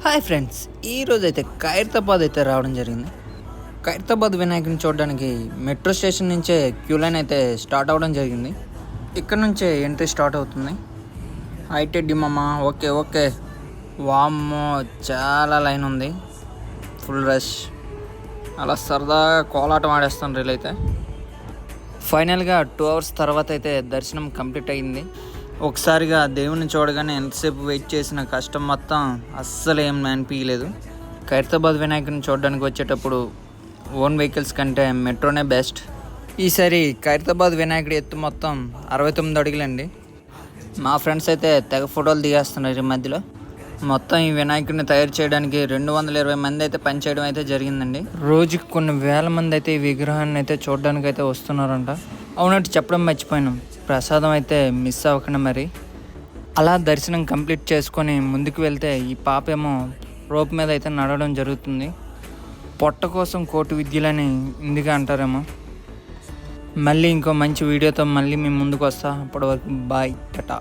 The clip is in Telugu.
హాయ్ ఫ్రెండ్స్, ఈరోజు అయితే ఖైరతాబాద్ అయితే రావడం జరిగింది. ఖైరతాబాద్ వినాయకుని చూడడానికి మెట్రో స్టేషన్ నుంచే క్యూ లైన్ అయితే స్టార్ట్ అవ్వడం జరిగింది. ఇక్కడ నుంచే ఎంట్రీ స్టార్ట్ అవుతుంది. హైటెడ్ మామ, ఓకే ఓకే. వామ్మో, చాలా లైన్ ఉంది, ఫుల్ రష్. అలా సరదాగా కోలాటం ఆడేస్తాను రీలైతే. ఫైనల్గా 2 hours తర్వాత అయితే దర్శనం కంప్లీట్ అయ్యింది. ఒకసారిగా దేవుని చూడగానే ఎంతసేపు వెయిట్ చేసిన కష్టం మొత్తం అస్సలు ఏం అనిపించలేదు. ఖైరతాబాద్ వినాయకుని చూడడానికి వచ్చేటప్పుడు ఓన్ వెహికల్స్ కంటే మెట్రోనే బెస్ట్. ఈసారి ఖైరతాబాద్ వినాయకుడి ఎత్తు మొత్తం 69 అడుగులండి. మా ఫ్రెండ్స్ అయితే తెగ ఫోటోలు దిగేస్తున్నారు ఈ మధ్యలో. మొత్తం ఈ వినాయకుడిని తయారు చేయడానికి 220 మంది అయితే పనిచేయడం అయితే జరిగిందండి. రోజుకి కొన్ని వేల మంది అయితే ఈ విగ్రహాన్ని అయితే చూడడానికి అయితే వస్తున్నారంట. అవునట్టు చెప్పడం మర్చిపోయినాం, ప్రసాదం అయితే మిస్ అవ్వకుండా మరి. అలా దర్శనం కంప్లీట్ చేసుకొని ముందుకు వెళ్తే ఈ పాప ఏమో రోప్ మీద అయితే నడవడం జరుగుతుంది. పొట్ట కోసం కోటి విద్యలని ఇందుగా అంటారేమో. మళ్ళీ ఇంకో మంచి వీడియోతో మళ్ళీ మేము ముందుకు వస్తా. అప్పటి వరకు బాయ్, టాటా.